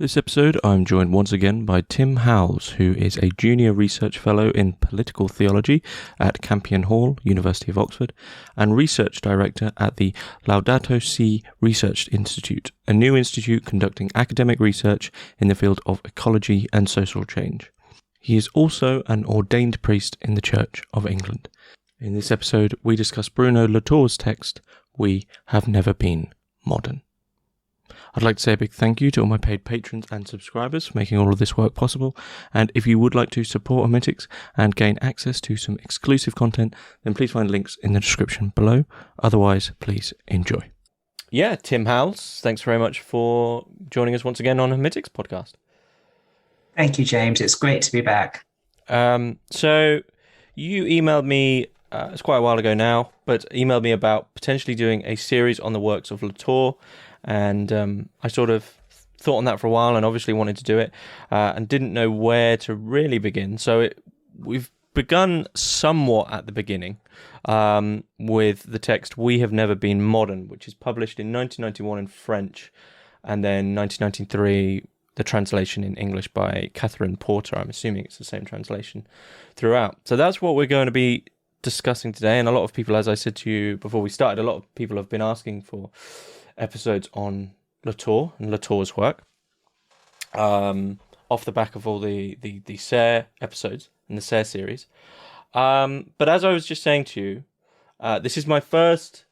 This episode, I'm joined once again by Tim Howles, who is a junior research fellow in Political Theology at Campion Hall, University of Oxford, and research director at the Laudato Si Research Institute, a new institute conducting academic research in the field of ecology and social change. He is also an ordained priest in the Church of England. In this episode, we discuss Bruno Latour's text, We Have Never Been Modern. I'd like to say a big thank you to all my paid patrons and subscribers for making all of this work possible. And if you would like to support Hermitix and gain access to some exclusive content, then please find links in the description below. Otherwise, please enjoy. Yeah, Tim Howles, thanks very much for joining us once again on Hermitix podcast. Thank you, James. It's great to be back. So you emailed me, it's quite a while ago now, but emailed me about potentially doing a series on the works of Latour. And I sort of thought on that for a while and obviously wanted to do it and didn't know where to really begin. So we've begun somewhat at the beginning with the text We Have Never Been Modern, which is published in 1991 in French, and then 1993, the translation in English by Catherine Porter. I'm assuming it's the same translation throughout. So that's what we're going to be discussing today. And a lot of people, as I said to you before we started, a lot of people have been asking for episodes on Latour and Latour's work, off the back of all the SER episodes in the SER series. But as I was just saying to you, this is my first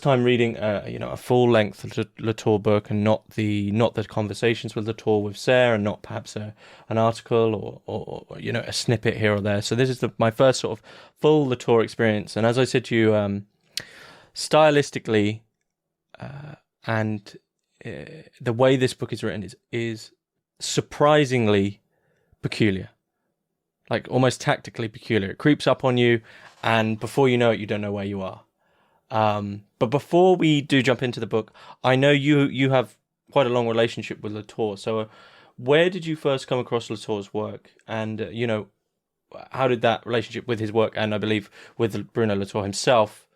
time reading a full length Latour book, and not the conversations with Latour with SER, and not perhaps an article or a snippet here or there. So this is my first sort of full Latour experience. And as I said to you, stylistically, and the way this book is written is surprisingly peculiar, like almost tactically peculiar. It creeps up on you, and before you know it, you don't know where you are. But before we do jump into the book, I know you have quite a long relationship with Latour. So where did you first come across Latour's work, and how did that relationship with his work, and I believe with Bruno Latour himself,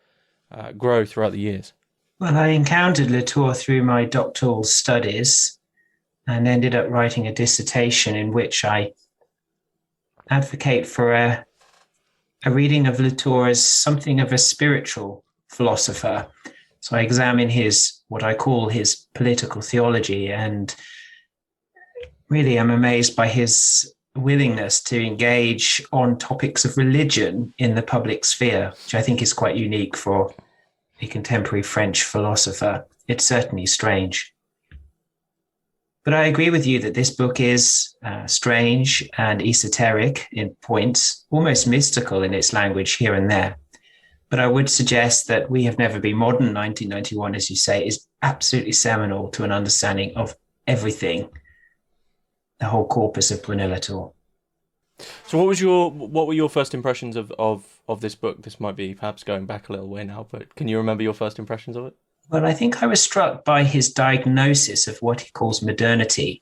grow throughout the years? Well, I encountered Latour through my doctoral studies and ended up writing a dissertation in which I advocate for a reading of Latour as something of a spiritual philosopher. So I examine what I call his political theology, and really am amazed by his willingness to engage on topics of religion in the public sphere, which I think is quite unique for a contemporary French philosopher. It's certainly strange. But I agree with you that this book is strange and esoteric in points, almost mystical in its language here and there. But I would suggest that We Have Never Been Modern, 1991, as you say, is absolutely seminal to an understanding of everything, the whole corpus of Bruno Latour. So what were your first impressions of this book? This might be perhaps going back a little way now, but can you remember your first impressions of it? Well, I think I was struck by his diagnosis of what he calls modernity,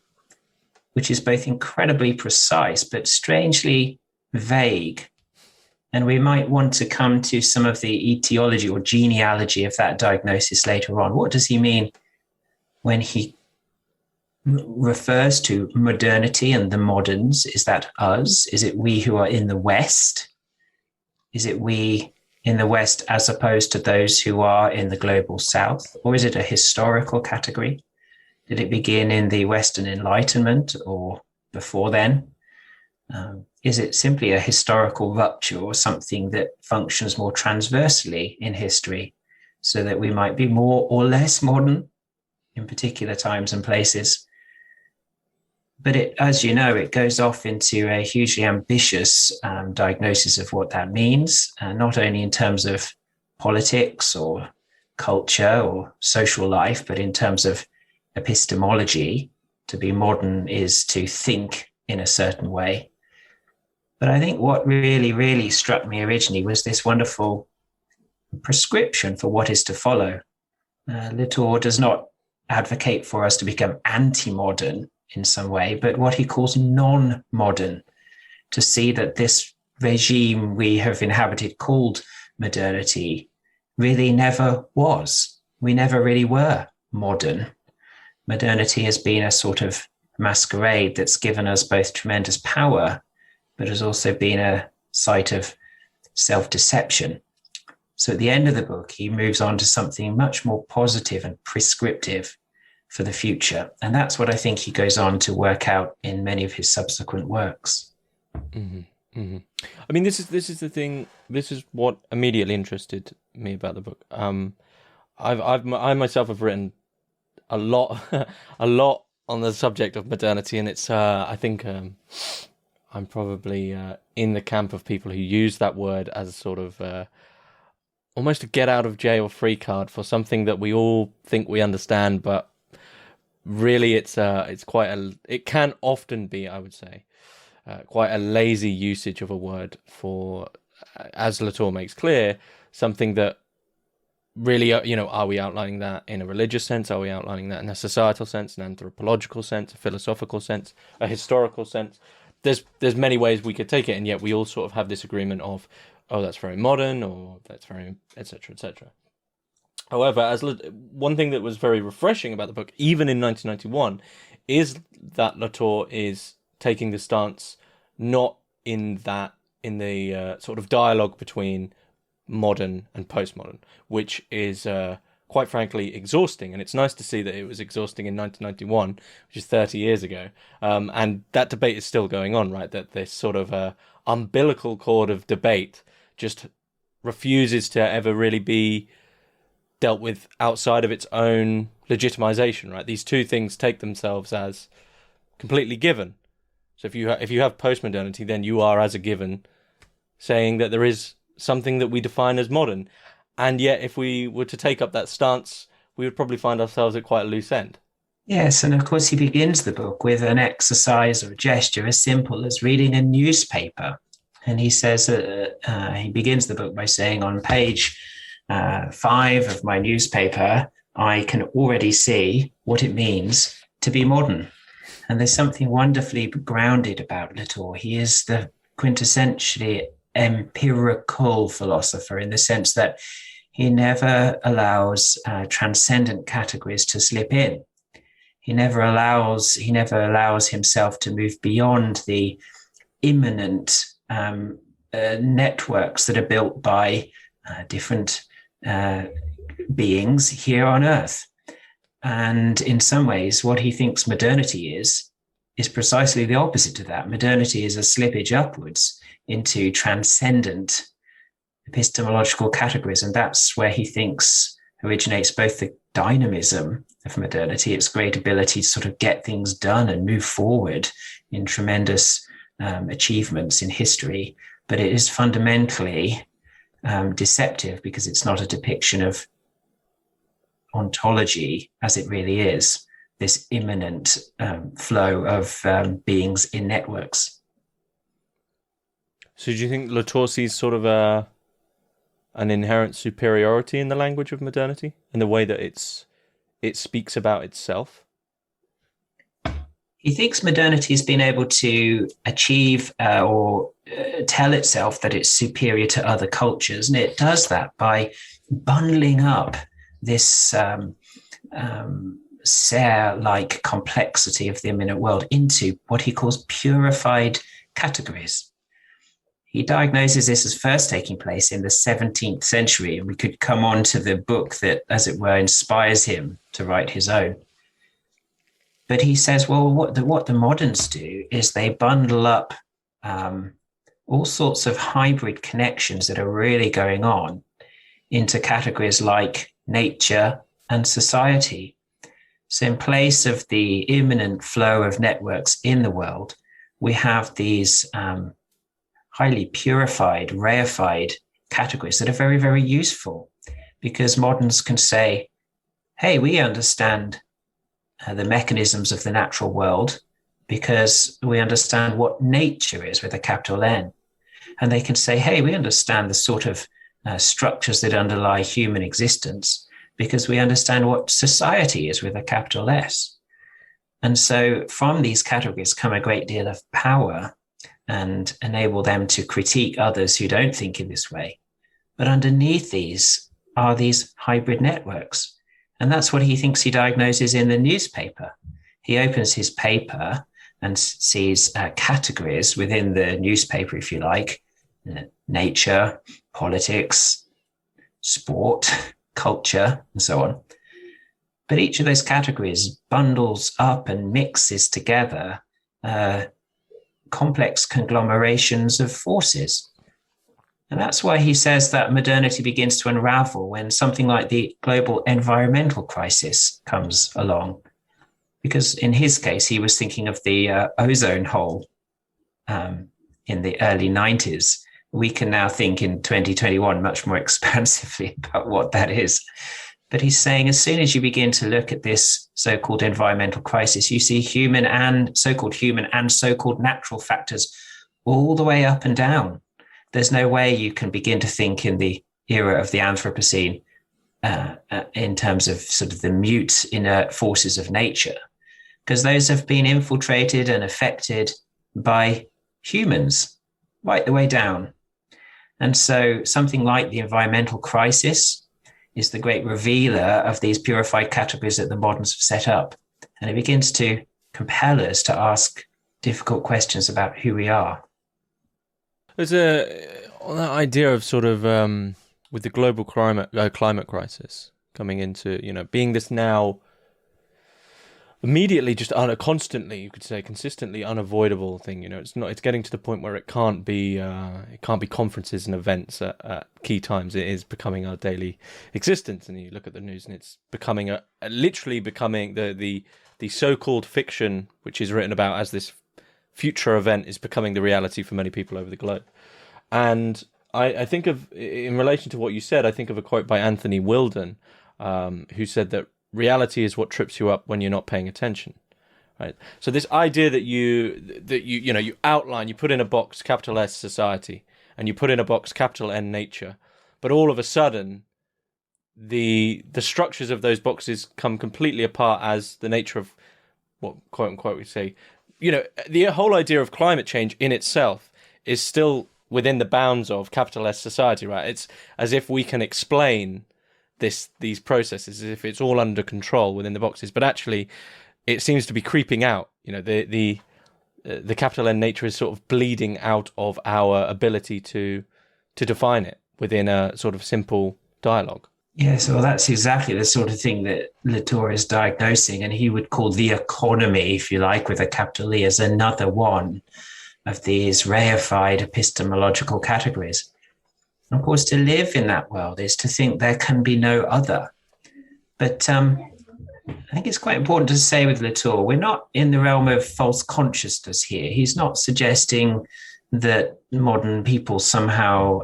which is both incredibly precise but strangely vague. And we might want to come to some of the etiology or genealogy of that diagnosis later on. What does he mean when he refers to modernity and the moderns? Is that us? Is it we who are in the West? Is it we in the West as opposed to those who are in the global South? Or is it a historical category? Did it begin in the Western Enlightenment or before then? Is it simply a historical rupture or something that functions more transversely in history so that we might be more or less modern in particular times and places? But as you know, it goes off into a hugely ambitious diagnosis of what that means, not only in terms of politics or culture or social life, but in terms of epistemology. To be modern is to think in a certain way. But I think what really, really struck me originally was this wonderful prescription for what is to follow. Latour does not advocate for us to become anti-modern in some way, but what he calls non-modern, to see that this regime we have inhabited called modernity really never was. We never really were modern. Modernity has been a sort of masquerade that's given us both tremendous power, but has also been a site of self-deception. So at the end of the book, he moves on to something much more positive and prescriptive for the future. And that's what I think he goes on to work out in many of his subsequent works. Mm-hmm. Mm-hmm. I mean, this is the thing. This is what immediately interested me about the book. I myself have written a lot, a lot on the subject of modernity, and it's I think I'm probably in the camp of people who use that word as sort of almost a get out of jail free card for something that we all think we understand, but really it's quite it can often be, I would say, quite a lazy usage of a word for, as Latour makes clear, something that really, are we outlining that in a religious sense? Are we outlining that in a societal sense, an anthropological sense, a philosophical sense, a historical sense? There's many ways we could take it, and yet we all sort of have this agreement of, oh, that's very modern, or that's very, etc., etc. However, one thing that was very refreshing about the book, even in 1991, is that Latour is taking the stance not in the sort of dialogue between modern and postmodern, which is quite frankly exhausting. And it's nice to see that it was exhausting in 1991, which is 30 years ago. And that debate is still going on, right? That this sort of umbilical cord of debate just refuses to ever really be dealt with outside of its own legitimization, right? These two things take themselves as completely given. So if you have postmodernity, then you are, as a given, saying that there is something that we define as modern. And yet, if we were to take up that stance, we would probably find ourselves at quite a loose end. Yes, and of course he begins the book with an exercise or a gesture as simple as reading a newspaper. And he says, he begins the book by saying, on page 5 of my newspaper, I can already see what it means to be modern. And there's something wonderfully grounded about Latour. He is the quintessentially empirical philosopher in the sense that he never allows transcendent categories to slip in. He never allows himself to move beyond the immanent networks that are built by different beings here on Earth. And in some ways, what he thinks modernity is precisely the opposite of that. Modernity is a slippage upwards into transcendent epistemological categories. And that's where he thinks originates both the dynamism of modernity, its great ability to sort of get things done and move forward in tremendous achievements in history. But it is fundamentally deceptive because it's not a depiction of ontology as it really is, this immanent flow of beings in networks. So do you think Latour sees sort of an inherent superiority in the language of modernity, in the way that it speaks about itself? He thinks modernity has been able to achieve or tell itself that it's superior to other cultures, and it does that by bundling up this Serre-like complexity of the immanent world into what he calls purified categories. He diagnoses this as first taking place in the 17th century, and we could come on to the book that, as it were, inspires him to write his own. But he says, well, what the moderns do is they bundle up all sorts of hybrid connections that are really going on into categories like nature and society. So in place of the immanent flow of networks in the world, we have these highly purified, reified categories that are very, very useful, because moderns can say, hey, we understand the mechanisms of the natural world because we understand what nature is with a capital N. And they can say, hey, we understand the sort of structures that underlie human existence because we understand what society is with a capital S. And so from these categories come a great deal of power and enable them to critique others who don't think in this way. But underneath these are these hybrid networks. And that's what he thinks he diagnoses in the newspaper. he opens his paper and sees categories within the newspaper, if you like, nature, politics, sport, culture, and so on. But each of those categories bundles up and mixes together complex conglomerations of forces. And that's why he says that modernity begins to unravel when something like the global environmental crisis comes along. Because in his case, he was thinking of the ozone hole in the early 90s. We can now think in 2021 much more expansively about what that is. But he's saying as soon as you begin to look at this so-called environmental crisis, you see human and so-called natural factors all the way up and down. There's no way you can begin to think in the era of the Anthropocene in terms of sort of the mute inert forces of nature, because those have been infiltrated and affected by humans right the way down. And so something like the environmental crisis is the great revealer of these purified categories that the moderns have set up. And it begins to compel us to ask difficult questions about who we are. There's on that idea of sort of with the global climate crisis coming into, being this now immediately just constantly, you could say consistently unavoidable thing. It's getting to the point where it can't be conferences and events at key times. It is becoming our daily existence. And you look at the news and it's becoming literally becoming the so-called fiction, which is written about as this future event, is becoming the reality for many people over the globe. And I think of, in relation to what you said, I think of a quote by Anthony Wilden, who said that reality is what trips you up when you're not paying attention, right? So this idea that you outline, you put in a box capital S society, and you put in a box capital N nature, but all of a sudden the structures of those boxes come completely apart as the nature of what quote unquote we say. The whole idea of climate change in itself is still within the bounds of capital S society, right? It's as if we can explain these processes as if it's all under control within the boxes, but actually it seems to be creeping out. The capital N nature is sort of bleeding out of our ability to define it within a sort of simple dialogue. Yes, well, that's exactly the sort of thing that Latour is diagnosing, and he would call the economy, if you like, with a capital E, as another one of these reified epistemological categories. And of course, to live in that world is to think there can be no other. But I think it's quite important to say with Latour, we're not in the realm of false consciousness here. He's not suggesting that modern people somehow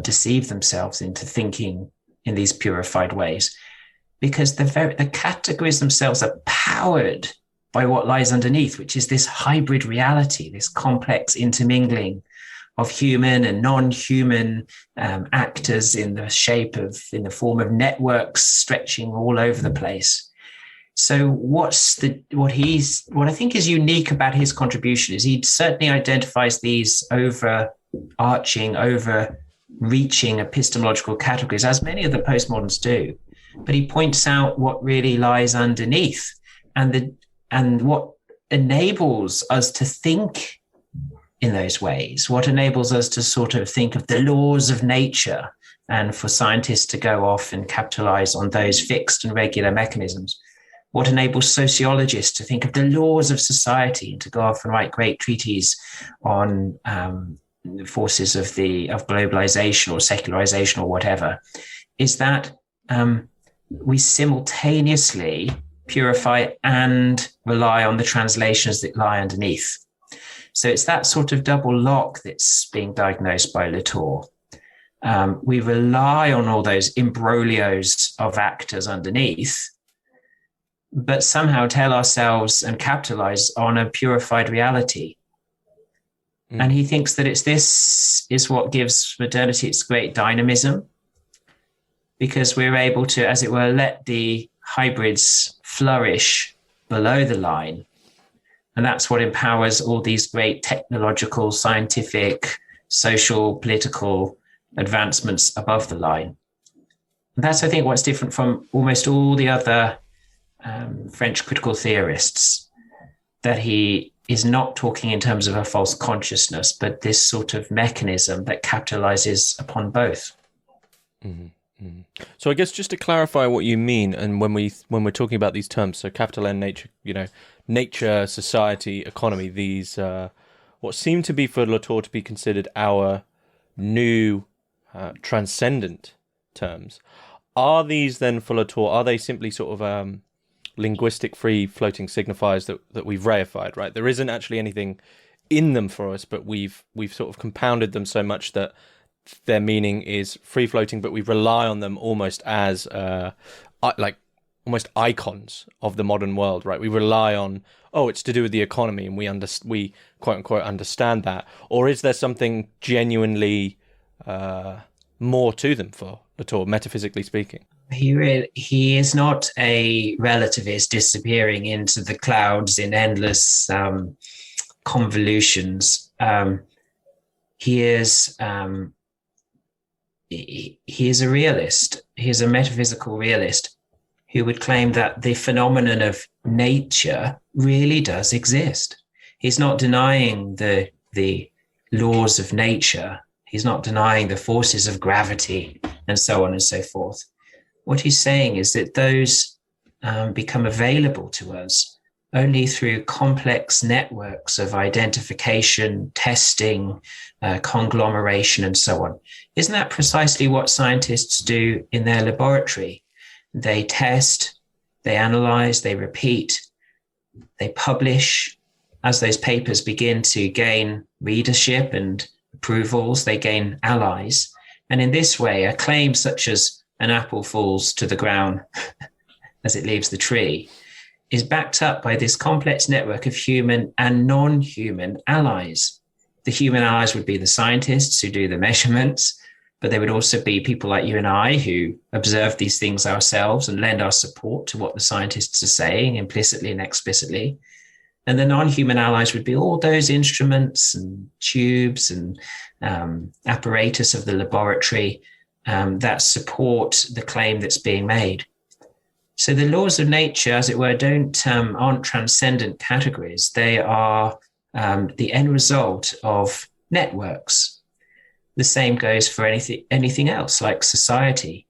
deceive themselves into thinking in these purified ways, because the categories themselves are powered by what lies underneath, which is this hybrid reality, this complex intermingling of human and non-human actors in the form of networks stretching all over the place. So what I think is unique about his contribution is he certainly identifies these overreaching epistemological categories, as many of the postmoderns do, but he points out what really lies underneath and what enables us to think in those ways, what enables us to sort of think of the laws of nature, and for scientists to go off and capitalize on those fixed and regular mechanisms, what enables sociologists to think of the laws of society and to go off and write great treatises on the forces of globalization or secularization or whatever, is that we simultaneously purify and rely on the translations that lie underneath. So it's that sort of double lock that's being diagnosed by Latour. We rely on all those imbroglios of actors underneath, but somehow tell ourselves and capitalize on a purified reality. And he thinks that this is what gives modernity its great dynamism, because we're able to, as it were, let the hybrids flourish below the line. And that's what empowers all these great technological, scientific, social, political advancements above the line. And that's, I think, what's different from almost all the other French critical theorists that he is not talking in terms of a false consciousness, but this sort of mechanism that capitalizes upon both. Mm-hmm. Mm-hmm. So I guess just to clarify what you mean, and when we're talking about these terms, so capital N, nature, nature, society, economy, these what seem to be for Latour to be considered our new transcendent terms. Are these then for Latour? Are they simply sort of linguistic free floating signifiers that we've reified? Right, there isn't actually anything in them for us, but we've sort of compounded them so much that their meaning is free floating, but we rely on them almost as like almost icons of the modern world, right? We rely on, it's to do with the economy, and we quote unquote understand that. Or is there something genuinely more to them for Latour, metaphysically speaking? He is not a relativist disappearing into the clouds in endless convolutions. He is a realist. He is a metaphysical realist who would claim that the phenomenon of nature really does exist. He's not denying the laws of nature. He's not denying the forces of gravity and so on and so forth. What he's saying is that those become available to us only through complex networks of identification, testing, conglomeration, and so on. Isn't that precisely what scientists do in their laboratory? They test, they analyze, they repeat, they publish. As those papers begin to gain readership and approvals, they gain allies. And in this way, a claim such as an apple falls to the ground as it leaves the tree is backed up by this complex network of human and non-human allies. The human allies would be the scientists who do the measurements, but there would also be people like you and I who observe these things ourselves and lend our support to what the scientists are saying implicitly and explicitly. And the non-human allies would be all those instruments and tubes and apparatus of the laboratory that support the claim that's being made. So the laws of nature, as it were, aren't transcendent categories. They are the end result of networks. The same goes for anything else, like society.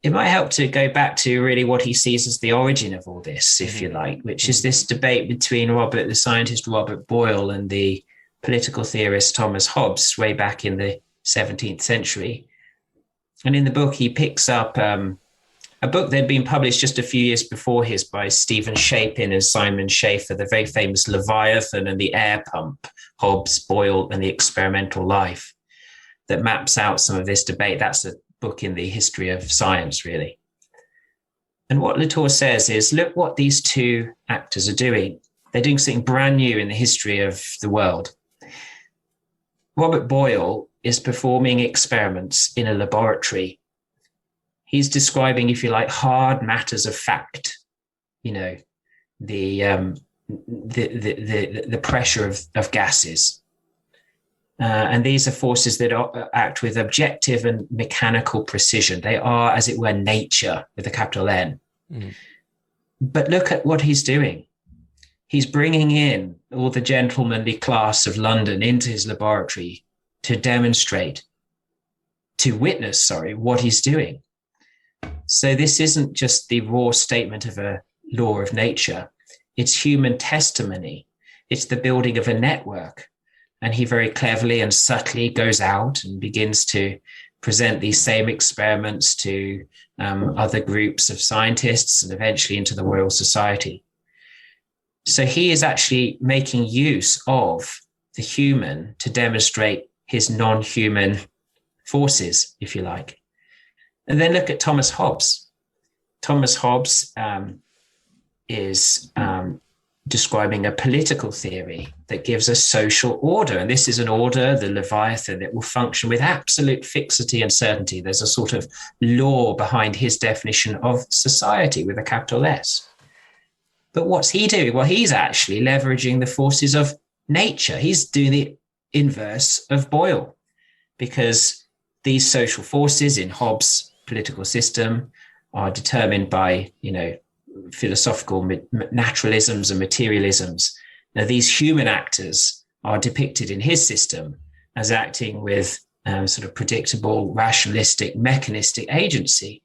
It might help to go back to really what he sees as the origin of all this, if you like, which is this debate between the scientist Robert Boyle and the political theorist Thomas Hobbes way back in the 17th century. And in the book, he picks up a book that had been published just a few years before his by Stephen Shapin and Simon Schaeffer, the very famous Leviathan and the Air Pump, Hobbes, Boyle, and the Experimental Life, that maps out some of this debate. That's a book in the history of science, really. And what Latour says is, look what these two actors are doing. They're doing something brand new in the history of the world. Robert Boyle is performing experiments in a laboratory. He's describing, if you like, hard matters of fact, the pressure of gases. And these are forces that act with objective and mechanical precision. They are, as it were, nature with a capital N. Mm. But look at what he's doing. He's bringing in all the gentlemanly class of London into his laboratory to witness what he's doing. So this isn't just the raw statement of a law of nature. It's human testimony. It's the building of a network. And he very cleverly and subtly goes out and begins to present these same experiments to other groups of scientists and eventually into the Royal Society. So he is actually making use of the human to demonstrate his non-human forces, if you like. And then look at Thomas Hobbes. Thomas Hobbes is describing a political theory that gives a social order. And this is an order, the Leviathan, that will function with absolute fixity and certainty. There's a sort of law behind his definition of society with a capital S. But what's he doing? Well, he's actually leveraging the forces of nature. He's doing the inverse of Boyle, because these social forces in Hobbes' political system are determined by, philosophical naturalisms and materialisms. Now, these human actors are depicted in his system as acting with sort of predictable, rationalistic, mechanistic agency.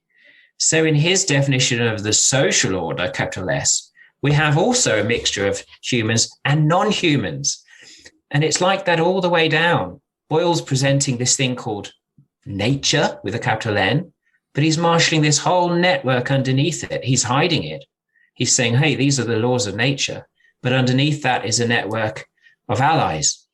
So in his definition of the social order, capital S, we have also a mixture of humans and non-humans. And it's like that all the way down. Boyle's presenting this thing called nature with a capital N, but he's marshalling this whole network underneath it. He's hiding it. He's saying, hey, these are the laws of nature. But underneath that is a network of allies.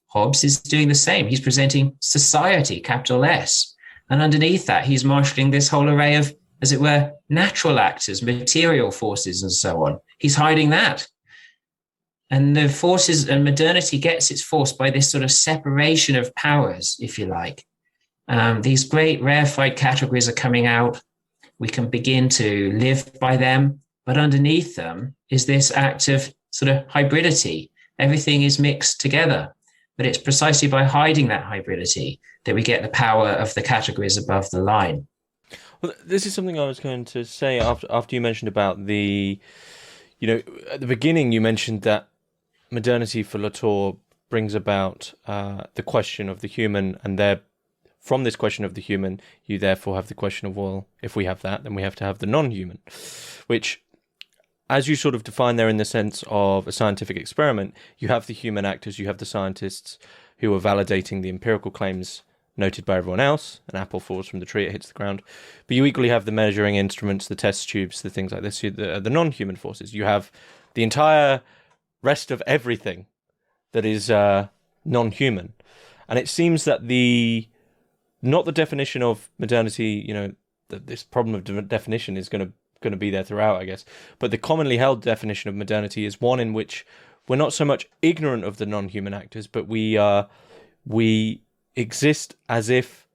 Hobbes is doing the same. He's presenting society, capital S. And underneath that, he's marshalling this whole array of, as it were, natural actors, material forces, and so on. He's hiding that. And the forces, and modernity gets its force by this sort of separation of powers, if you like. These great rarefied categories are coming out. We can begin to live by them, but underneath them is this act of sort of hybridity. Everything is mixed together, but it's precisely by hiding that hybridity that we get the power of the categories above the line. Well, this is something I was going to say after you mentioned about the, at the beginning you mentioned that modernity for Latour brings about the question of the human, and from this question of the human, you therefore have the question of, well, if we have that, then we have to have the non-human, which, as you sort of define there in the sense of a scientific experiment, you have the human actors, you have the scientists who are validating the empirical claims noted by everyone else. An apple falls from the tree, it hits the ground. But you equally have the measuring instruments, the test tubes, the things like this, the non-human forces. You have the entire rest of everything that is non-human. And it seems that not the definition of modernity, that this problem of definition is going to be there throughout, I guess. But the commonly held definition of modernity is one in which we're not so much ignorant of the non-human actors, but we exist as if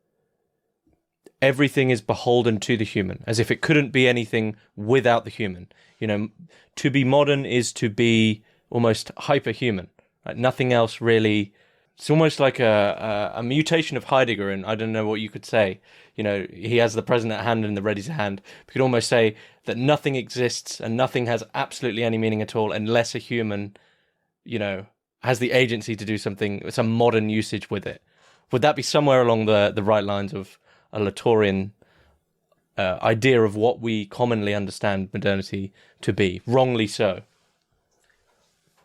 everything is beholden to the human, as if it couldn't be anything without the human. To be modern is to be almost hyperhuman. Like nothing else really. It's almost like a mutation of Heidegger, and I don't know what you could say. He has the present at hand and the ready to hand. You could almost say that nothing exists and nothing has absolutely any meaning at all unless a human, has the agency to do something, some modern usage with it. Would that be somewhere along the right lines of a Latourian idea of what we commonly understand modernity to be, wrongly so?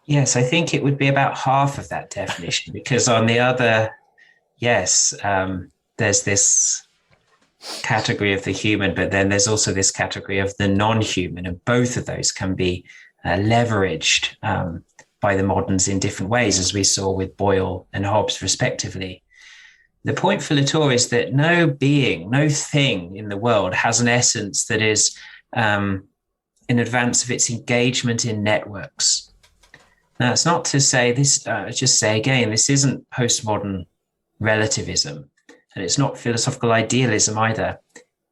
Yes, I think it would be about half of that definition, because on the other, there's this category of the human, but then there's also this category of the non-human, and both of those can be leveraged by the moderns in different ways, as we saw with Boyle and Hobbes, respectively. The point for Latour is that no being, no thing in the world has an essence that is in advance of its engagement in networks. Now, it's not to say this, just say again, this isn't postmodern relativism, and it's not philosophical idealism either.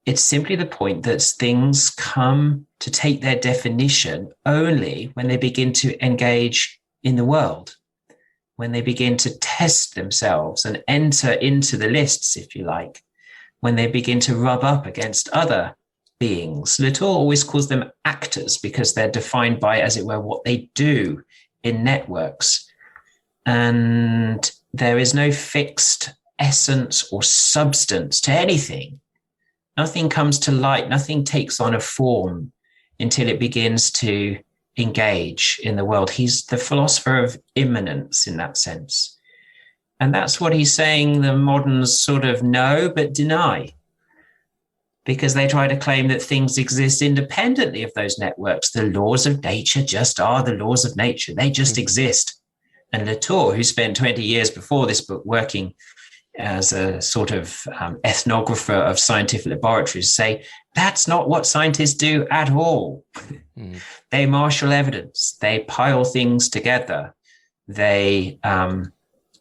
It's simply the point that things come to take their definition only when they begin to engage in the world, when they begin to test themselves and enter into the lists, if you like, when they begin to rub up against other beings. Latour always calls them actors because they're defined by, as it were, what they do in networks. And there is no fixed essence or substance to anything. Nothing comes to light, nothing takes on a form until it begins to engage in the world. He's the philosopher of immanence in that sense. And that's what he's saying the moderns sort of know but deny, because they try to claim that things exist independently of those networks. The laws of nature just are the laws of nature. They just exist. And Latour, who spent 20 years before this book working as a sort of ethnographer of scientific laboratories, say that's not what scientists do at all. They marshal evidence. They pile things together. They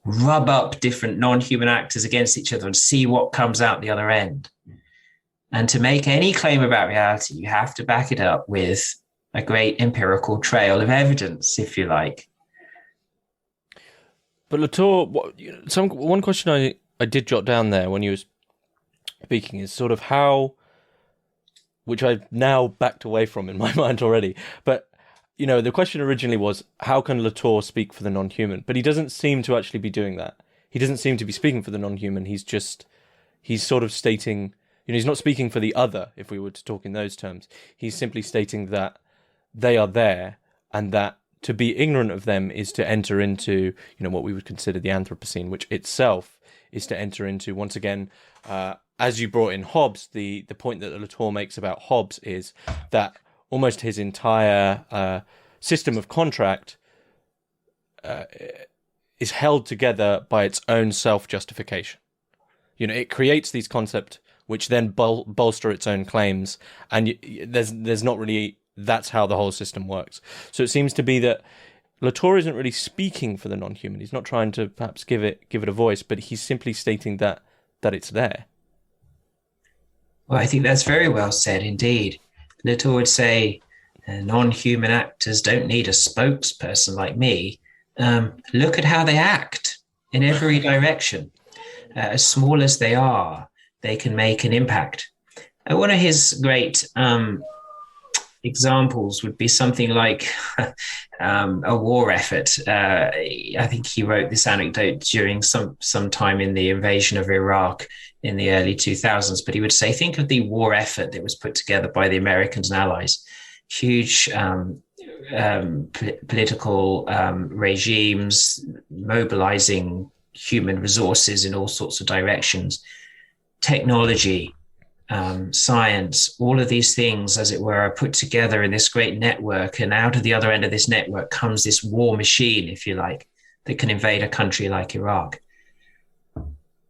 rub up different non-human actors against each other and see what comes out the other end. And to make any claim about reality, you have to back it up with a great empirical trail of evidence, if you like. But Latour, one question I did jot down there when you were speaking is sort of how which I've now backed away from in my mind already. But, the question originally was, how can Latour speak for the non-human? But he doesn't seem to actually be doing that. He doesn't seem to be speaking for the non-human. He's sort of stating, he's not speaking for the other, if we were to talk in those terms. He's simply stating that they are there, and that to be ignorant of them is to enter into, what we would consider the Anthropocene, which itself is to enter into, once again, as you brought in Hobbes, the point that Latour makes about Hobbes is that almost his entire system of contract is held together by its own self-justification. It creates these concepts which then bolster its own claims, and there's not really, that's how the whole system works. So it seems to be that Latour isn't really speaking for the non-human. He's not trying to perhaps give it a voice, but he's simply stating that it's there. Well, I think that's very well said indeed. Latour would say, non-human actors don't need a spokesperson like me. Look at how they act in every direction. As small as they are, they can make an impact. One of his great examples would be something like a war effort. I think he wrote this anecdote during some time in the invasion of Iraq in the early 2000s, but he would say, think of the war effort that was put together by the Americans and Allies. Huge political regimes mobilizing human resources in all sorts of directions, technology, science, all of these things, as it were, are put together in this great network. And out of the other end of this network comes this war machine, if you like, that can invade a country like Iraq.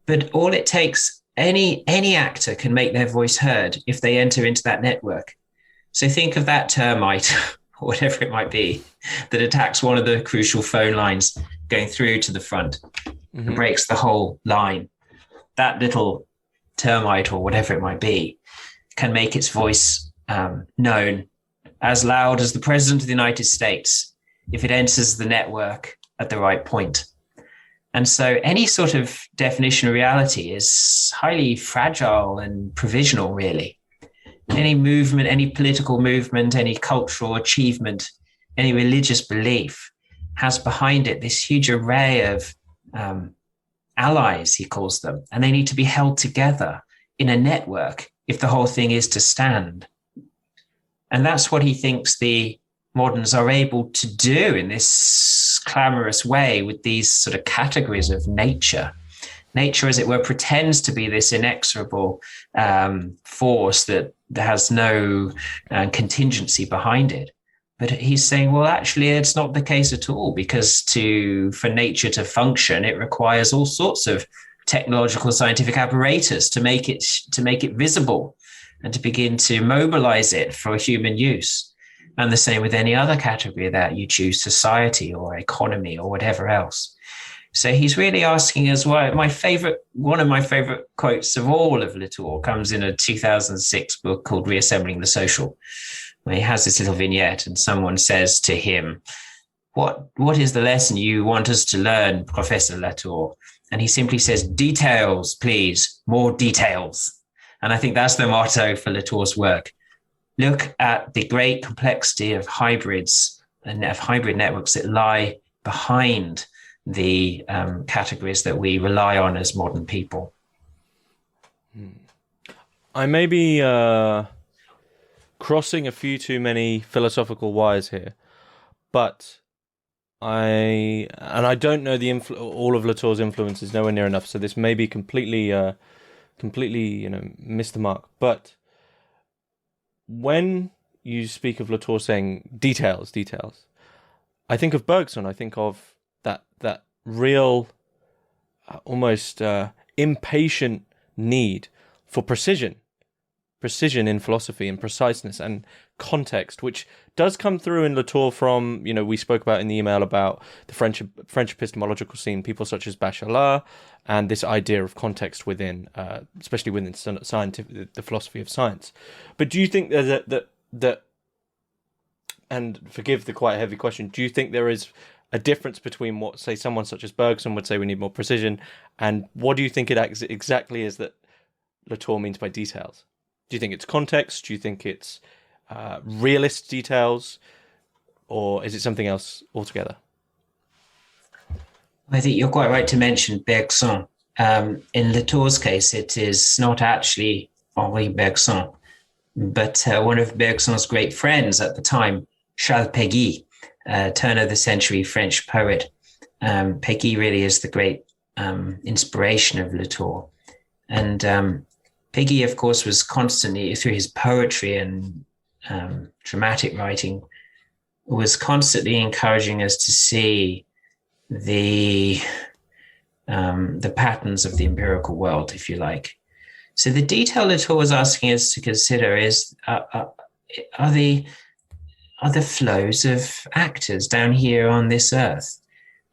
But all it takes, any actor can make their voice heard if they enter into that network. So think of that termite, or whatever it might be, that attacks one of the crucial phone lines going through to the front and breaks the whole line. That little termite, or whatever it might be, can make its voice known as loud as the President of the United States if it enters the network at the right point. And so any sort of definition of reality is highly fragile and provisional, really. Any movement, any political movement, any cultural achievement, any religious belief has behind it this huge array of allies, he calls them, and they need to be held together in a network if the whole thing is to stand. And that's what he thinks the moderns are able to do in this clamorous way with these sort of categories of nature. Nature, as it were, pretends to be this inexorable force that has no contingency behind it. But he's saying, well, actually, it's not the case at all, because for nature to function, it requires all sorts of technological, scientific apparatus to make it visible and to begin to mobilize it for human use. And the same with any other category that you choose, society or economy or whatever else. So he's really asking us why. One of my favorite quotes of all of Latour comes in a 2006 book called Reassembling the Social, where he has this little vignette and someone says to him, what is the lesson you want us to learn, Professor Latour? And he simply says, details, please, more details. And I think that's the motto for Latour's work. Look at the great complexity of hybrids and of hybrid networks that lie behind the categories that we rely on as modern people. I may be crossing a few too many philosophical wires here, but I don't know all of Latour's influence is nowhere near enough, so this may be completely missed the mark. But when you speak of Latour saying details, I think of Bergson. I think of that real, almost impatient need for precision in philosophy and preciseness and context, which does come through in Latour from, we spoke about in the email about the French epistemological scene, people such as Bachelard, and this idea of context within, especially within the philosophy of science. But do you think that, and forgive the quite heavy question, do you think there is a difference between what, say, someone such as Bergson would say we need more precision, and what do you think it exactly is that Latour means by details? Do you think it's context? Do you think it's realist details? Or is it something else altogether? I think you're quite right to mention Bergson. In Latour's case, it is not actually Henri Bergson, but one of Bergson's great friends at the time, Charles Péguy, turn of the century French poet. Péguy really is the great inspiration of Latour. And Péguy, of course, was constantly, through his poetry and dramatic writing, was constantly encouraging us to see the patterns of the empirical world, if you like. So the detail Latour was asking us to consider is, are the flows of actors down here on this earth,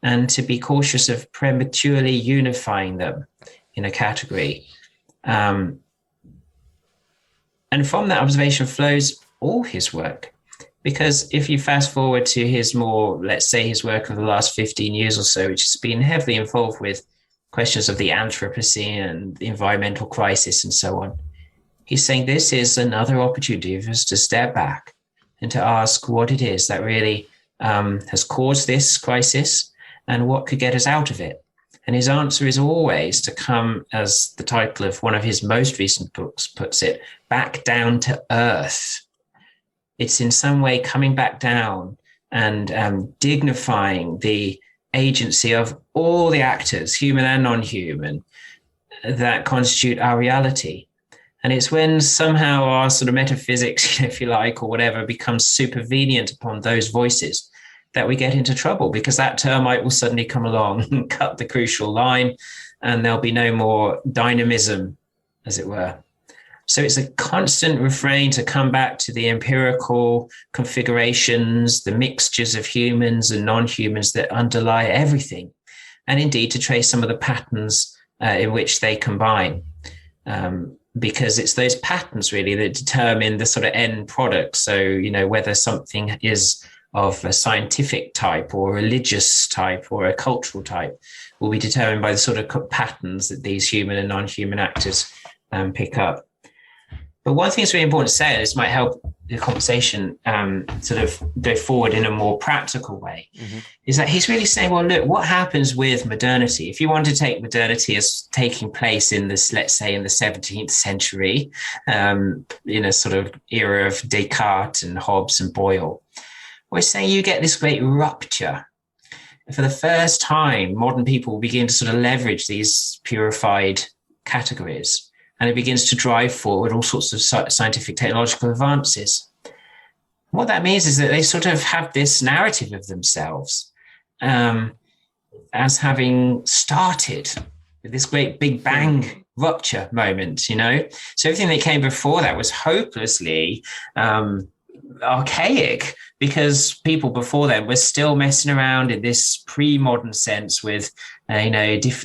and to be cautious of prematurely unifying them in a category. And from that observation flows all his work. Because if you fast forward to his more, let's say, his work of the last 15 years or so, which has been heavily involved with questions of the Anthropocene and the environmental crisis and so on, he's saying this is another opportunity for us to step back and to ask what it is that really has caused this crisis and what could get us out of it. And his answer is always to come, as the title of one of his most recent books puts it, back down to earth. It's in some way coming back down and dignifying the agency of all the actors, human and non-human, that constitute our reality. And it's when somehow our sort of metaphysics, if you like, or whatever, becomes supervenient upon those voices that we get into trouble, because that termite will suddenly come along and cut the crucial line, and there'll be no more dynamism, as it were. So it's a constant refrain to come back to the empirical configurations, the mixtures of humans and non-humans that underlie everything, and indeed to trace some of the patterns in which they combine. Because it's those patterns really that determine the sort of end product. So, you know, whether something is of a scientific type or religious type or a cultural type will be determined by the sort of patterns that these human and non-human actors pick up. But one thing that's really important to say, and this might help the conversation sort of go forward in a more practical way, is that he's really saying, well, look, what happens with modernity? If you want to take modernity as taking place in this, let's say, in the 17th century, in a sort of era of Descartes and Hobbes and Boyle, we're saying you get this great rupture. For the first time, modern people begin to sort of leverage these purified categories, and it begins to drive forward all sorts of scientific technological advances. What that means is that they sort of have this narrative of themselves as having started with this great big bang rupture moment, you know? So everything that came before that was hopelessly archaic, because people before then were still messing around in this pre-modern sense with,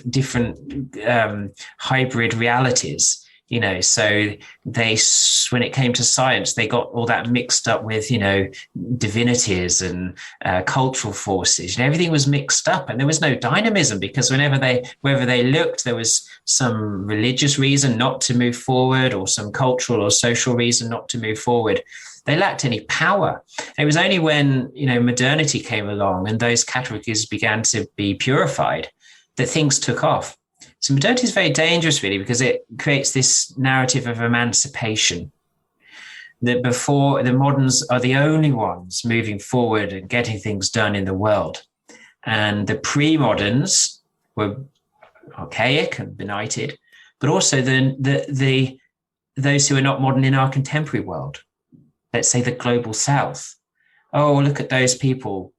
different hybrid realities. You know, so when it came to science, they got all that mixed up with, divinities and cultural forces. Everything was mixed up, and there was no dynamism, because wherever they looked, there was some religious reason not to move forward, or some cultural or social reason not to move forward. They lacked any power. It was only when, modernity came along and those categories began to be purified that things took off. So modernity is very dangerous, really, because it creates this narrative of emancipation, that before the moderns are the only ones moving forward and getting things done in the world. And the pre-moderns were archaic and benighted, but also those who are not modern in our contemporary world, let's say the global south. Oh, look at those people,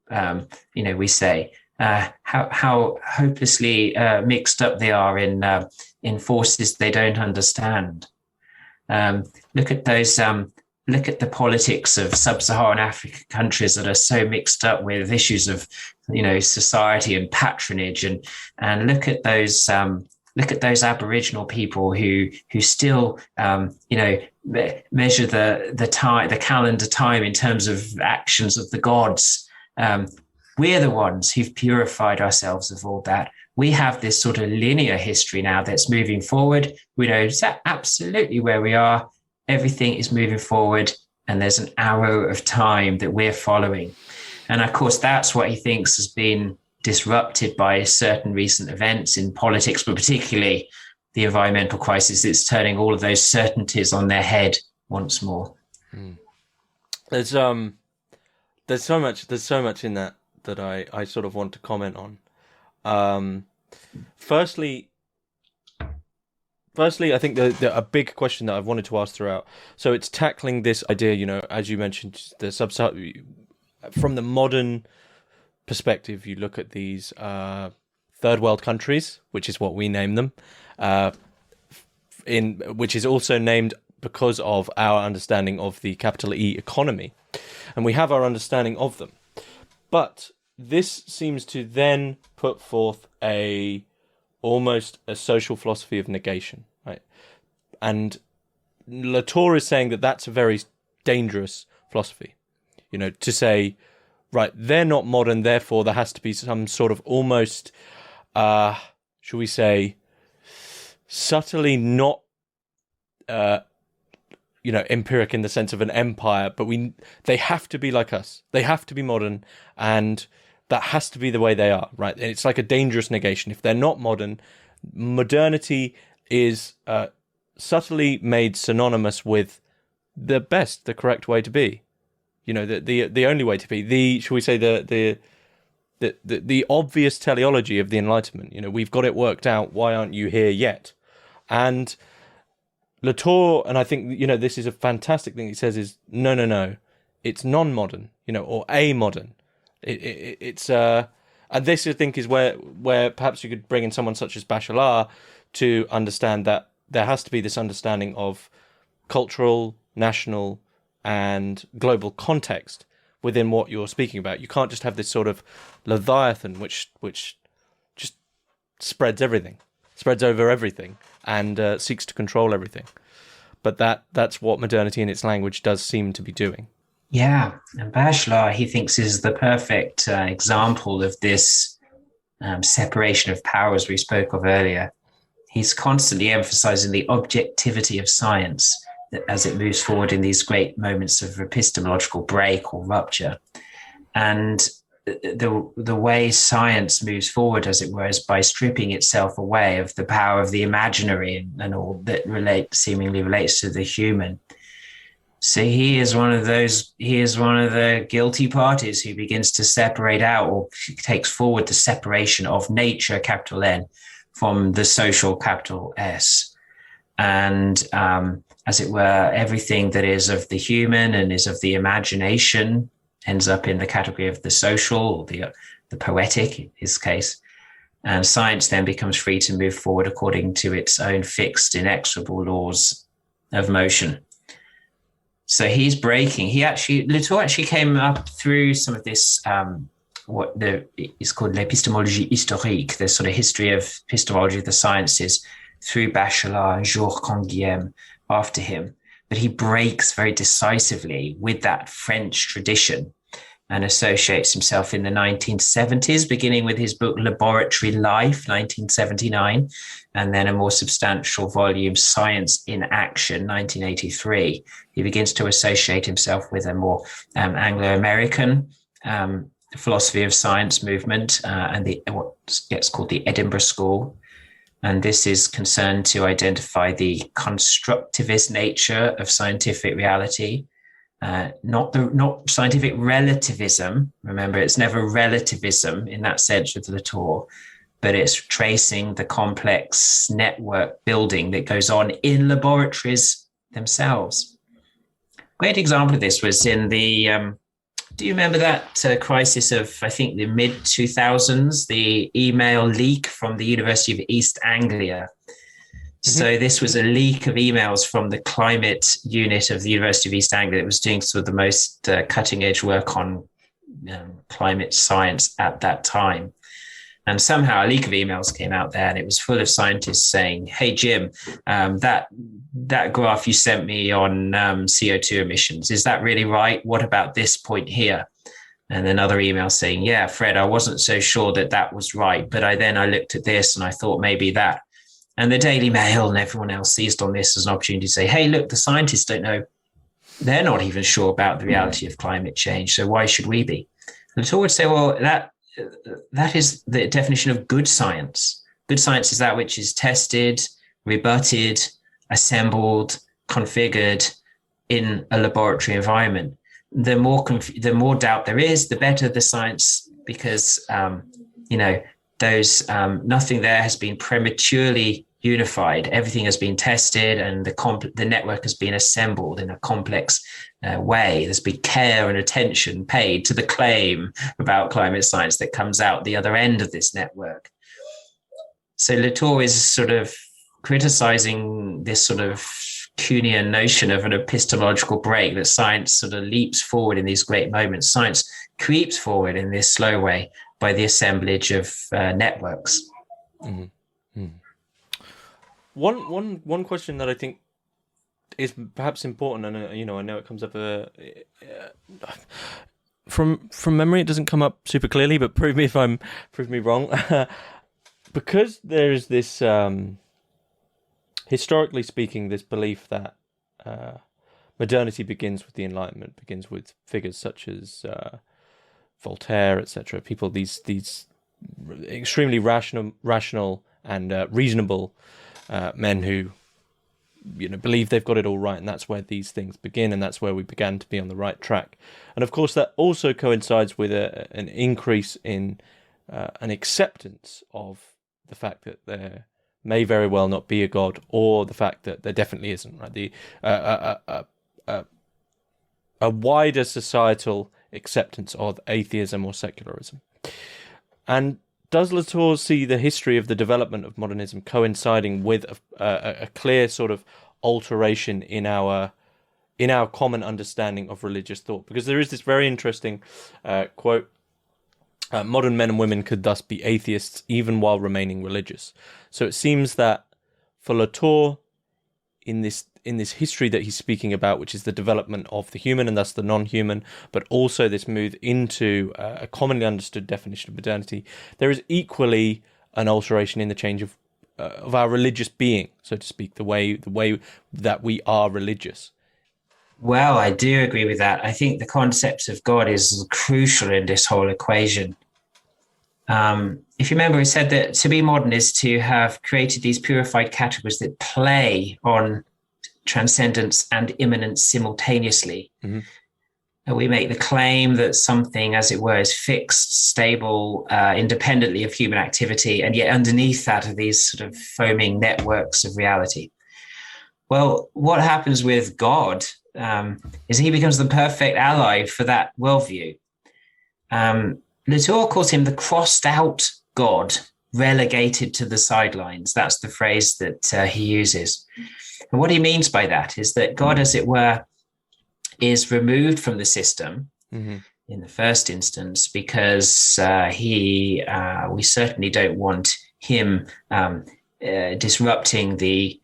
we say. How hopelessly mixed up they are in forces they don't understand. Look at those. Look at the politics of sub-Saharan African countries that are so mixed up with issues of, society and patronage, and look at those. Look at those Aboriginal people who still, measure the calendar time in terms of actions of the gods. We're the ones who've purified ourselves of all that. We have this sort of linear history now that's moving forward. We know absolutely where we are. everything is moving forward, and there's an arrow of time that we're following. And of course, that's what he thinks has been disrupted by certain recent events in politics, but particularly the environmental crisis. It's turning all of those certainties on their head once more. There's so much in that I sort of want to comment on. Firstly, I think a big question that I've wanted to ask throughout. So it's tackling this idea, as you mentioned, from the modern perspective. You look at these third world countries, which is what we name them, which is also named because of our understanding of the capital E economy, and we have our understanding of them. But this seems to then put forth almost a social philosophy of negation, right? And Latour is saying that that's a very dangerous philosophy, to say, right, they're not modern, therefore there has to be some sort of almost, shall we say, subtly not, empiric in the sense of an empire, but they have to be like us. They have to be modern, and that has to be the way they are, right? And it's like a dangerous negation. If they're not modern, modernity is subtly made synonymous with the correct way to be. The only way to be. Shall we say the obvious teleology of the Enlightenment. We've got it worked out. Why aren't you here yet? And Latour, and I think this is a fantastic thing he says, is no, it's non-modern, or a-modern. It's and this I think is where perhaps you could bring in someone such as Bachelard to understand that there has to be this understanding of cultural, national, and global context within what you're speaking about. You can't just have this sort of Leviathan which just spreads over everything and seeks to control everything. But that's what modernity in its language does seem to be doing. Yeah, and Bachelard, he thinks, is the perfect example of this separation of powers we spoke of earlier. He's constantly emphasizing the objectivity of science as it moves forward in these great moments of epistemological break or rupture. And the way science moves forward, as it were, is by stripping itself away of the power of the imaginary and all that seemingly relates to the human. So he is one of the guilty parties who begins to separate out, or takes forward the separation of nature, capital N, from the social, capital S. And as it were, everything that is of the human and is of the imagination ends up in the category of the social, or the poetic in his case. And science then becomes free to move forward according to its own fixed, inexorable laws of motion. So he's breaking. Latour actually came up through some of this, is called l'épistémologie historique, the sort of history of epistemology of the sciences, through Bachelard and Georges Canguilhem after him. But he breaks very decisively with that French tradition and associates himself in the 1970s, beginning with his book Laboratory Life, 1979, and then a more substantial volume, Science in Action, 1983. He begins to associate himself with a more Anglo-American philosophy of science movement and what gets called the Edinburgh School. And this is concerned to identify the constructivist nature of scientific reality, not scientific relativism. Remember, it's never relativism in that sense with Latour, but it's tracing the complex network building that goes on in laboratories themselves. Great example of this was in the, do you remember that crisis of, I think, the mid-2000s, the email leak from the University of East Anglia? Mm-hmm. So this was a leak of emails from the climate unit of the University of East Anglia. It was doing sort of the most cutting-edge work on climate science at that time. And somehow a leak of emails came out there, and it was full of scientists saying, "Hey, Jim, that graph you sent me on CO2 emissions, is that really right? What about this point here?" And another email saying, "Yeah, Fred, I wasn't so sure that was right, but I looked at this and I thought maybe that." And the Daily Mail and everyone else seized on this as an opportunity to say, hey, look, the scientists don't know. They're not even sure about the reality of climate change. So why should we be? Latour would say, well, that is the definition of good science. Good science is that which is tested, rebutted, assembled, configured in a laboratory environment. The more doubt there is, the better the science, because nothing there has been prematurely unified. Everything has been tested, and the network has been assembled in a complex way. There's been care and attention paid to the claim about climate science that comes out the other end of this network. So Latour is sort of criticizing this sort of Kuhnian notion of an epistemological break, that science sort of leaps forward in these great moments. Science creeps forward in this slow way by the assemblage of networks. Mm-hmm. Mm. One question that I think is perhaps important, and I know it comes up from memory. It doesn't come up super clearly, but prove me wrong. Because there is this, historically speaking, this belief that modernity begins with the Enlightenment, begins with figures such as Voltaire, etc. People, these extremely rational and reasonable men who believe they've got it all right, and that's where these things begin, and that's where we began to be on the right track. And of course, that also coincides with an increase in an acceptance of the fact that there may very well not be a God, or the fact that there definitely isn't. Right, a wider societal acceptance of atheism or secularism. And does Latour see the history of the development of modernism coinciding with a clear sort of alteration in our common understanding of religious thought? Because there is this very interesting quote: modern men and women could thus be atheists even while remaining religious. So it seems that for Latour, in this history that he's speaking about, which is the development of the human and thus the non-human, but also this move into a commonly understood definition of modernity, there is equally an alteration in the change of our religious being, so to speak, the way that we are religious. Well, I do agree with that. I think the concept of God is crucial in this whole equation. If you remember, we said that to be modern is to have created these purified categories that play on transcendence and immanence simultaneously. Mm-hmm. And we make the claim that something, as it were, is fixed, stable, independently of human activity, and yet underneath that are these sort of foaming networks of reality. Well, what happens with God is he becomes the perfect ally for that worldview. Latour calls him the crossed out God, relegated to the sidelines. That's the phrase that he uses. And what he means by that is that God, as it were, is removed from the system mm-hmm. in the first instance, because we certainly don't want him disrupting the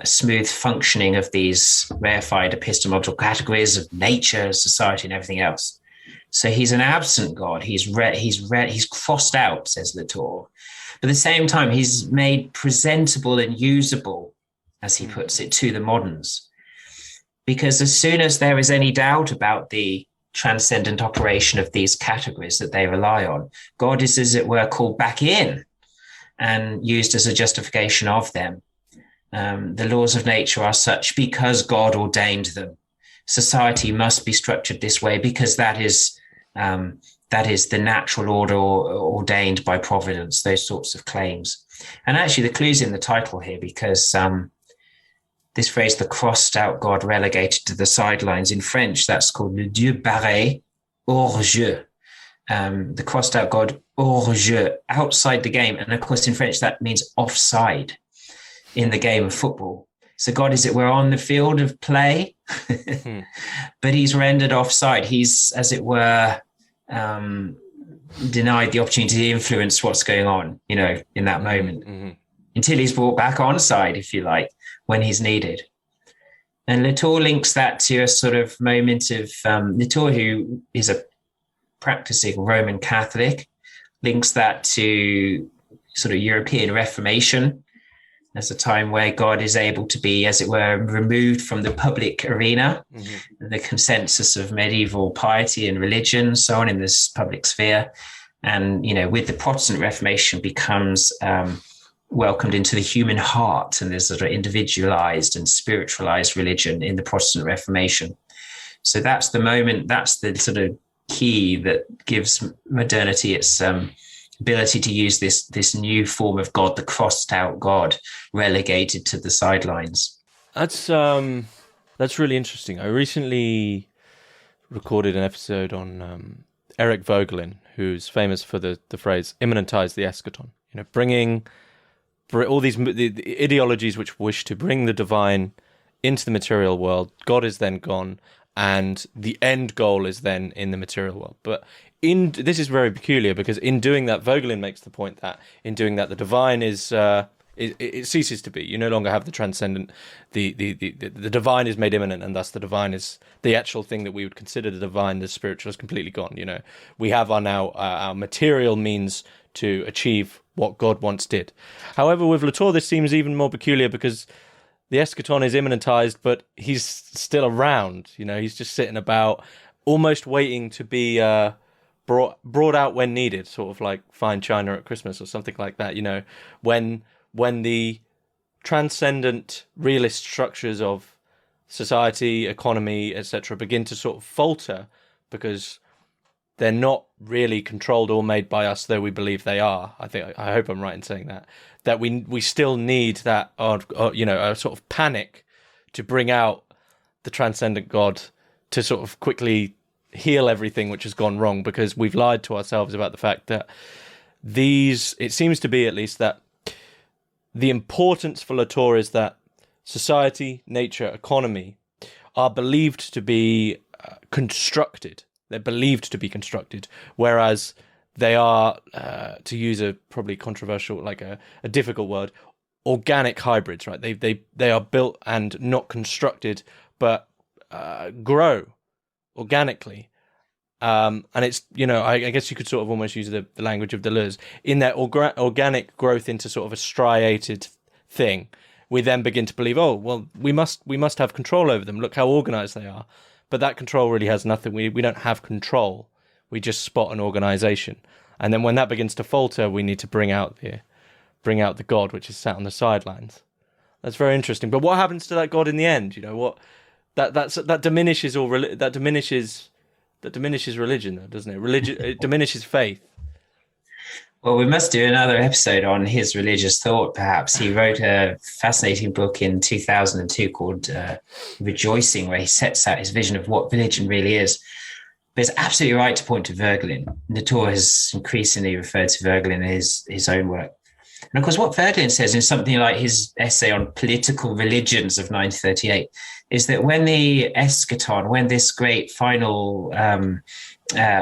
smooth functioning of these rarefied epistemological categories of nature, society, and everything else. So he's an absent God. He's crossed out, says Latour. But at the same time, he's made presentable and usable, as he puts it, to the moderns. Because as soon as there is any doubt about the transcendent operation of these categories that they rely on, God is, as it were, called back in and used as a justification of them. The laws of nature are such because God ordained them. Society must be structured this way because that is the natural order ordained by providence, those sorts of claims. And actually the clue's in the title here, because this phrase, the crossed out God relegated to the sidelines, in French, that's called le Dieu barré hors jeu. The crossed out God hors jeu, outside the game. And of course, in French, that means offside in the game of football. So God, as it were, on the field of play, but he's rendered offside. He's, as it were, denied the opportunity to influence what's going on, in that moment, mm-hmm. until he's brought back on side, if you like, when he's needed. And Latour links that to a sort of moment of, Latour, who is a practicing Roman Catholic, links that to sort of European Reformation. as a time where God is able to be, as it were, removed from the public arena, the consensus of medieval piety and religion, so on in this public sphere. And, with the Protestant Reformation becomes welcomed into the human heart, and there's sort of individualized and spiritualized religion in the Protestant Reformation. So that's the moment, that's the sort of key that gives modernity its ability to use this new form of God, the crossed out God, relegated to the sidelines. That's really interesting. I recently recorded an episode on Eric Vogelin, who's famous for the phrase imminentize the eschaton. Bringing all these the ideologies which wish to bring the divine into the material world. God is then gone, and the end goal is then in the material world. But this is very peculiar, because in doing that, Vogelin makes the point that in doing that, the divine is it ceases to be. You no longer have the transcendent. The divine is made immanent, and thus the divine is the actual thing that we would consider the divine. The spiritual is completely gone. We have our material means to achieve what God once did. However, with Latour, this seems even more peculiar, because the eschaton is imminentized, but he's still around. He's just sitting about, almost waiting to be brought out when needed, sort of like fine china at Christmas or something like that. When the transcendent realist structures of society, economy, etc., begin to sort of falter, because they're not really controlled or made by us, though we believe they are. I hope I'm right in saying that we still need that, a sort of panic to bring out the transcendent God, to sort of quickly heal everything which has gone wrong, because we've lied to ourselves about the fact that it seems to be at least that the importance for Latour is that society, nature, economy are believed to be constructed. They're believed to be constructed, whereas they are, to use a probably controversial, like a difficult word, organic hybrids, right? They are built and not constructed, but grow organically. And it's, I guess you could sort of almost use the language of Deleuze. In their organic growth into sort of a striated thing, we then begin to believe, oh, well, we must have control over them. Look how organized they are. But that control really has nothing. We don't have control. We just spot an organization. And then when that begins to falter, we need to bring out the God which is sat on the sidelines. That's very interesting. But what happens to that God in the end? That diminishes that diminishes religion, though, doesn't it? It diminishes faith. Well, we must do another episode on his religious thought, perhaps. He wrote a fascinating book in 2002 called Rejoicing, where he sets out his vision of what religion really is. But it's absolutely right to point to Vogelin. Latour has increasingly referred to Vogelin in his own work. And of course, what Vogelin says in something like his essay on political religions of 1938 is that when the eschaton, when this great final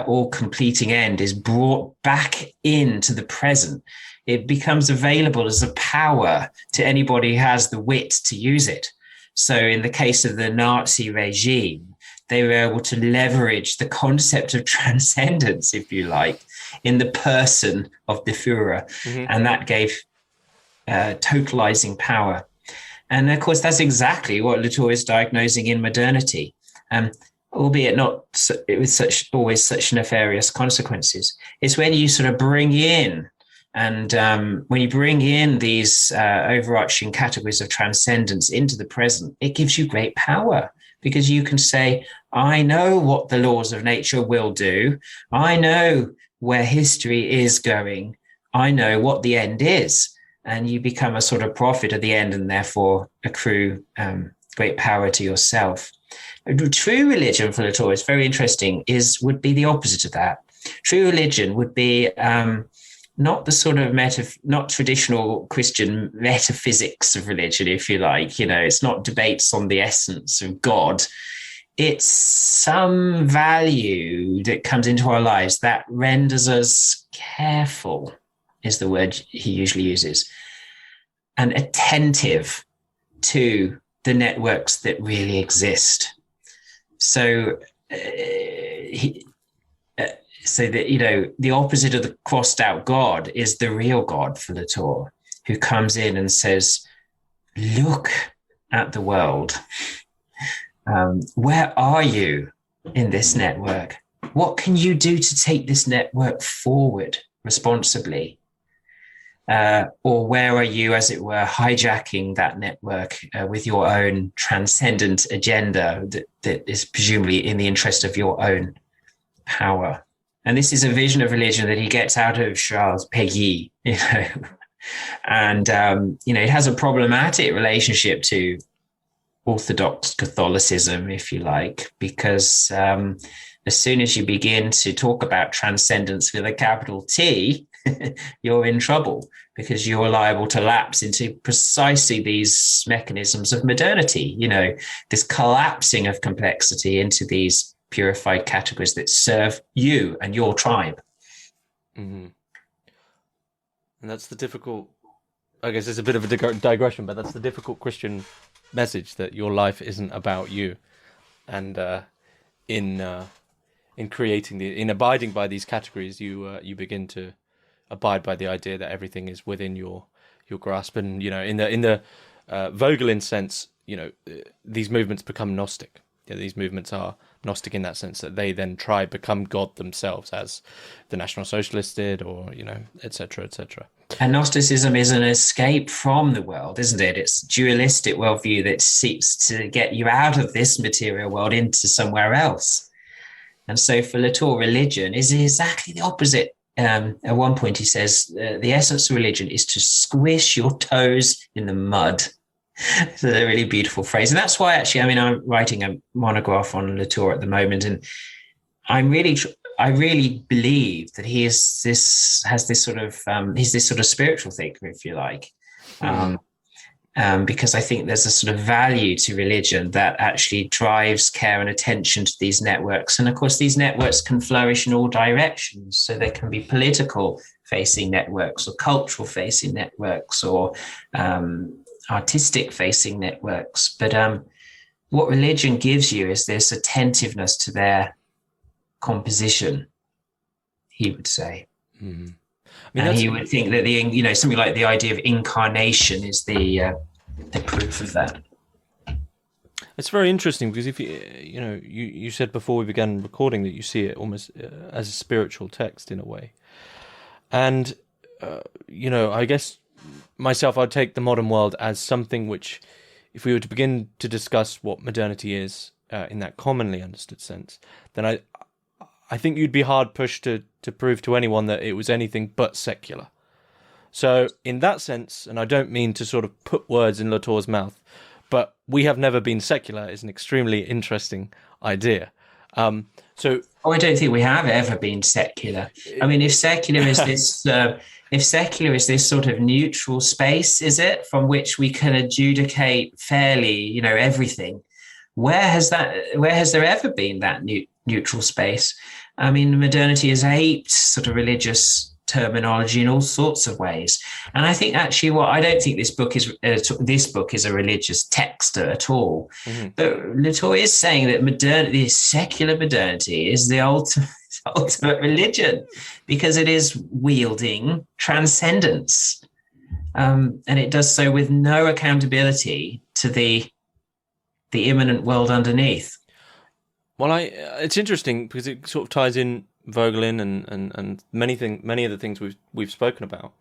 all-completing end is brought back into the present, it becomes available as a power to anybody who has the wit to use it. So in the case of the Nazi regime, they were able to leverage the concept of transcendence, if you like, in the person of the Führer. Mm-hmm. And that gave totalizing power. And of course, that's exactly what Latour is diagnosing in modernity, albeit not with always such nefarious consequences. It's when you sort of bring in, and when you bring in these overarching categories of transcendence into the present, it gives you great power, because you can say, I know what the laws of nature will do. I know where history is going. I know what the end is. And you become a sort of prophet of the end, and therefore accrue great power to yourself. True religion for Latour is very interesting, would be the opposite of that. True religion would be not the sort of not traditional Christian metaphysics of religion, if you like. It's not debates on the essence of God. It's some value that comes into our lives that renders us careful, is the word he usually uses, and attentive to the networks that really exist. So, the opposite of the crossed out God is the real God for Latour, who comes in and says, look at the world. Where are you in this network? What can you do to take this network forward responsibly? Or where are you, as it were, hijacking that network with your own transcendent agenda that is presumably in the interest of your own power? And this is a vision of religion that he gets out of Charles Péguy, and it has a problematic relationship to Orthodox Catholicism, if you like, because as soon as you begin to talk about transcendence with a capital T, you're in trouble, because you're liable to lapse into precisely these mechanisms of modernity, this collapsing of complexity into these purified categories that serve you and your tribe. Mm-hmm. And that's the difficult, I guess it's a bit of a digression, but that's the difficult Christian message, that your life isn't about you. And in creating in abiding by these categories, you begin to abide by the idea that everything is within your grasp. And in the Vogelin sense, these movements become Gnostic. These movements are Gnostic in that sense, that they then become God themselves, as the National Socialists did, or et cetera, et cetera. And Gnosticism is an escape from the world, isn't it? It's a dualistic worldview that seeks to get you out of this material world into somewhere else. And so for Latour, religion is exactly the opposite. At one point he says, the essence of religion is to squish your toes in the mud. It's a really beautiful phrase. And that's why, actually, I'm writing a monograph on Latour at the moment, and I really believe that he's this sort of spiritual thinker, if you like. Because I think there's a sort of value to religion that actually drives care and attention to these networks. And of course, these networks can flourish in all directions. So there can be political facing networks, or cultural facing networks, or artistic facing networks. But what religion gives you is this attentiveness to their composition, he would say. Mm-hmm. And he would think that something like the idea of incarnation is the proof of that. It's very interesting, because if you said before we began recording that you see it almost as a spiritual text in a way, and I guess myself, I'd take the modern world as something which, if we were to begin to discuss what modernity is in that commonly understood sense, then I think you'd be hard pushed to prove to anyone that it was anything but secular. So in that sense, and I don't mean to sort of put words in Latour's mouth, but we have never been secular is an extremely interesting idea. I don't think we have ever been secular. If secular is this sort of neutral space, is it, from which we can adjudicate fairly, everything? Where has there ever been that neutral space? Modernity has aped sort of religious terminology in all sorts of ways, and I think actually, I don't think this book is a religious text at all. Mm-hmm. But Latour is saying that secular modernity, is the ultimate religion, because it is wielding transcendence, and it does so with no accountability to the immanent world underneath. Well, it's interesting because it sort of ties in Vogelin and many of the things we've spoken about,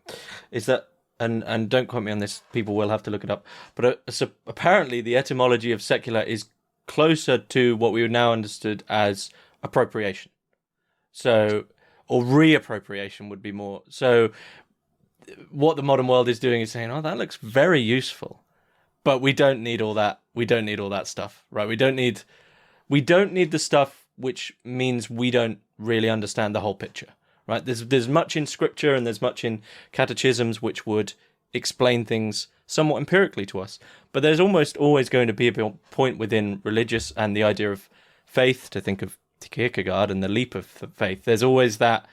is that, and don't quote me on this, people will have to look it up, but so apparently the etymology of secular is closer to what we would now understood as appropriation. So, or reappropriation would be more. So what the modern world is doing is saying, that looks very useful, but we don't need all that. We don't need all that stuff, right? We don't need the stuff which means we don't really understand the whole picture, right? There's much in scripture and there's much in catechisms which would explain things somewhat empirically to us, but there's almost always going to be a point within religious and the idea of faith, to think of Kierkegaard and the leap of faith. There's always that,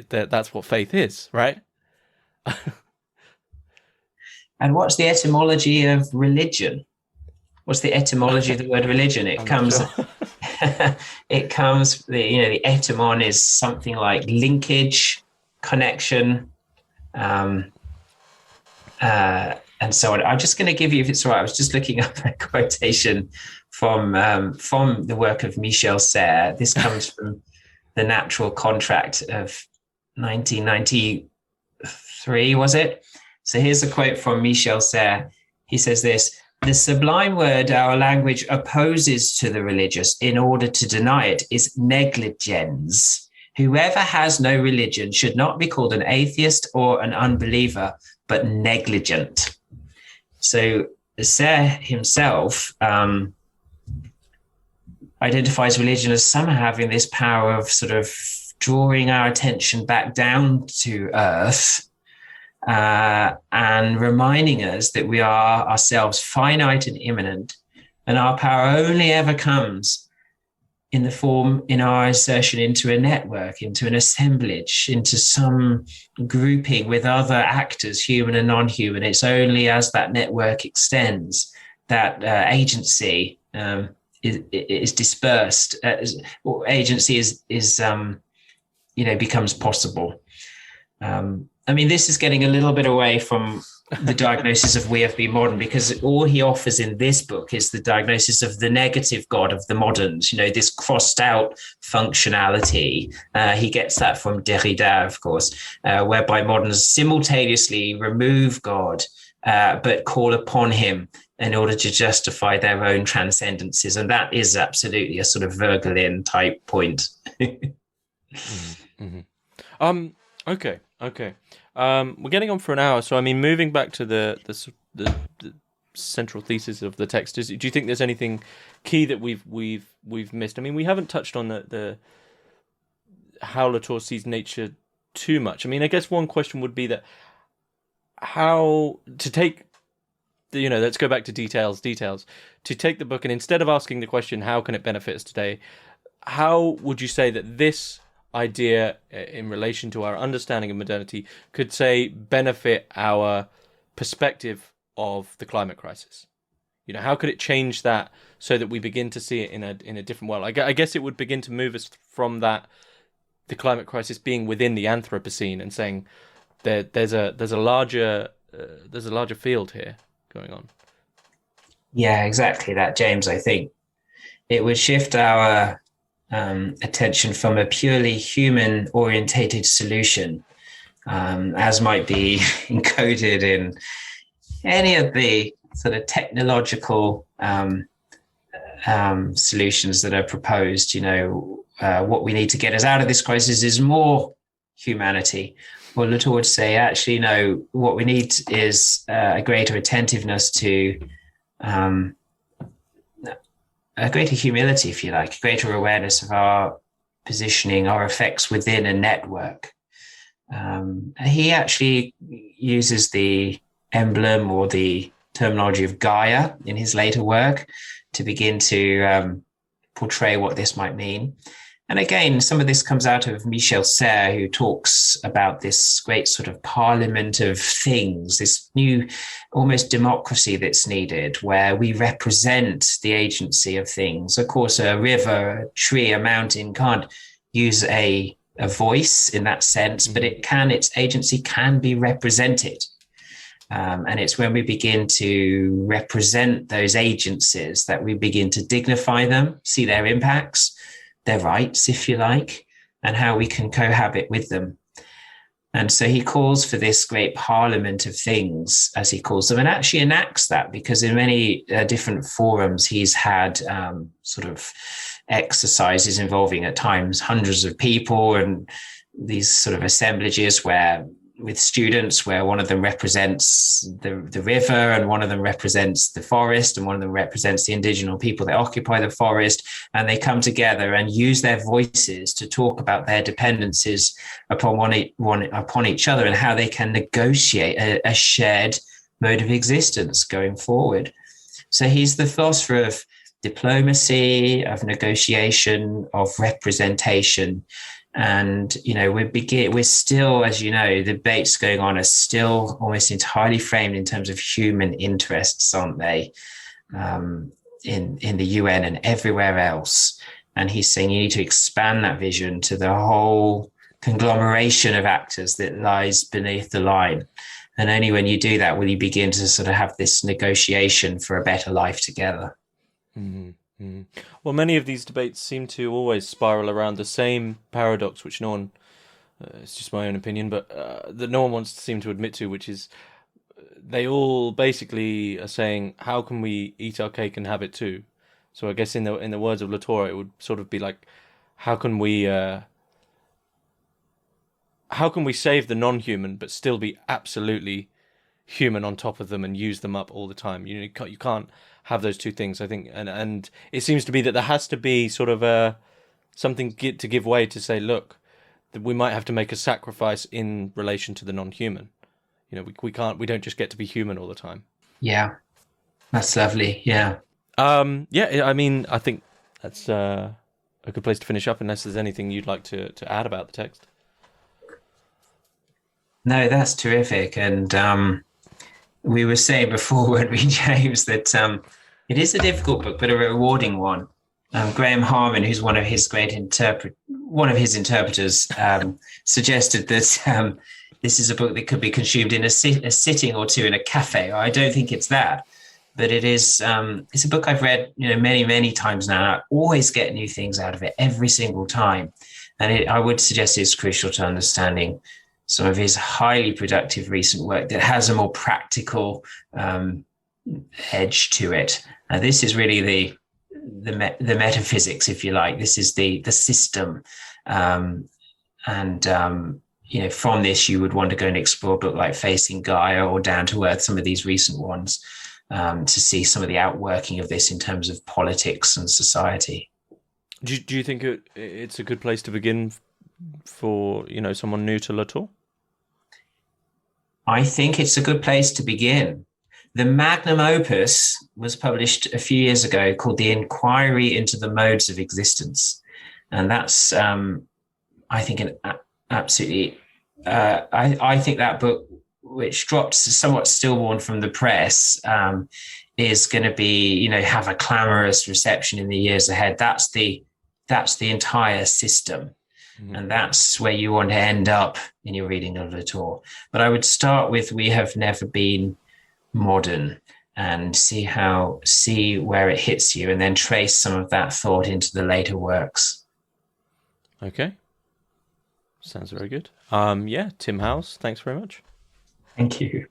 that's what faith is, right? And what's the etymology of religion? What's the etymology of the word religion? It comes, the etymon is something like linkage, connection, and so on. I'm just going to give you, if it's all right, I was just looking up a quotation from the work of Michel Serres. This comes from The Natural Contract of 1993, was it? So here's a quote from Michel Serres. He says this: "The sublime word our language opposes to the religious in order to deny it is negligence. Whoever has no religion should not be called an atheist or an unbeliever, but negligent." So Serres himself identifies religion as somehow having this power of sort of drawing our attention back down to earth, and reminding us that we are ourselves finite and immanent, and our power only ever comes in the form, in our insertion into a network, into an assemblage, into some grouping with other actors, human and non-human. It's only as that network extends that agency is dispersed, or agency is becomes possible. I mean, this is getting a little bit away from the diagnosis of we have been modern, because all he offers in this book is the diagnosis of the negative God of the moderns, this crossed out functionality. He gets that from Derrida, of course, whereby moderns simultaneously remove God, but call upon him in order to justify their own transcendences. And that is absolutely a sort of Virgilian type point. Mm-hmm. Okay. We're getting on for an hour, so I mean, moving back to the central thesis of the text, do you think there's anything key that we've missed? I mean, we haven't touched on the how Latour sees nature too much. I mean, I guess one question would be that how to take let's go back to details, to take the book, and instead of asking the question, how can it benefit us today, how would you say that this idea in relation to our understanding of modernity could, say, benefit our perspective of the climate crisis? How could it change that so that we begin to see it in a different world? I guess it would begin to move us from the climate crisis being within the Anthropocene and saying there's a larger field here going on. Yeah, exactly that, James. I think it would shift our attention from a purely human orientated solution, as might be encoded in any of the sort of technological solutions that are proposed. What we need to get us out of this crisis is more humanity. Well, Latour would say, actually, no, what we need is a greater attentiveness to a greater humility, if you like, a greater awareness of our positioning, our effects within a network. He actually uses the emblem or the terminology of Gaia in his later work to begin to portray what this might mean. And again, some of this comes out of Michel Serres, who talks about this great sort of parliament of things, this new almost democracy that's needed, where we represent the agency of things. Of course, a river, a tree, a mountain can't use a voice in that sense, but its agency can be represented. And it's when we begin to represent those agencies that we begin to dignify them, see their impacts, their rights, if you like, and how we can cohabit with them. And so he calls for this great parliament of things, as he calls them, and actually enacts that, because in many different forums, he's had sort of exercises involving at times hundreds of people, and these sort of assemblages with students, where one of them represents the river, and one of them represents the forest, and one of them represents the indigenous people that occupy the forest, and they come together and use their voices to talk about their dependencies upon each other, and how they can negotiate a shared mode of existence going forward. So he's the philosopher of diplomacy, of negotiation, of representation. And, we're still, as you know, the debates going on are still almost entirely framed in terms of human interests, aren't they? In the UN and everywhere else. And he's saying you need to expand that vision to the whole conglomeration of actors that lies beneath the line. And only when you do that will you begin to sort of have this negotiation for a better life together. Mm-hmm. Well, many of these debates seem to always spiral around the same paradox, which no one, it's just my own opinion, but that no one wants to seem to admit to, which is they all basically are saying, how can we eat our cake and have it too? So I guess in the words of Latour, it would sort of be like, how can we save the non-human but still be absolutely human on top of them and use them up all the time? You can't have those two things, I think, and it seems to be that there has to be sort of something to give way to say, look, that we might have to make a sacrifice in relation to the non-human. We don't just get to be human all the time. Yeah, that's lovely. Yeah. Yeah, I mean, I think that's a good place to finish up, unless there's anything you'd like to add about the text. No, that's terrific. And we were saying before, weren't we, James, that it is a difficult book, but a rewarding one. Graham Harman, who's one of his interpreters, suggested that this is a book that could be consumed in a sitting or two in a cafe. I don't think it's that, but it is. It's a book I've read, many, many times now. I always get new things out of it every single time, and I would suggest it's crucial to understanding some of his highly productive recent work that has a more practical edge to it. This is really the metaphysics, if you like. This is the system, and from this you would want to go and explore a book like Facing Gaia or Down to Earth, some of these recent ones, to see some of the outworking of this in terms of politics and society. Do you think it's a good place to begin for someone new to Latour? I think it's a good place to begin. The magnum opus was published a few years ago called The Inquiry into the Modes of Existence. And that's, I think, an absolutely, I think that book, which dropped somewhat stillborn from the press, is going to be, have a clamorous reception in the years ahead. That's the entire system. And that's where you want to end up in your reading of Latour. But I would start with We Have Never Been Modern and see where it hits you, and then trace some of that thought into the later works. Okay. Sounds very good. Yeah, Tim Howles, thanks very much. Thank you.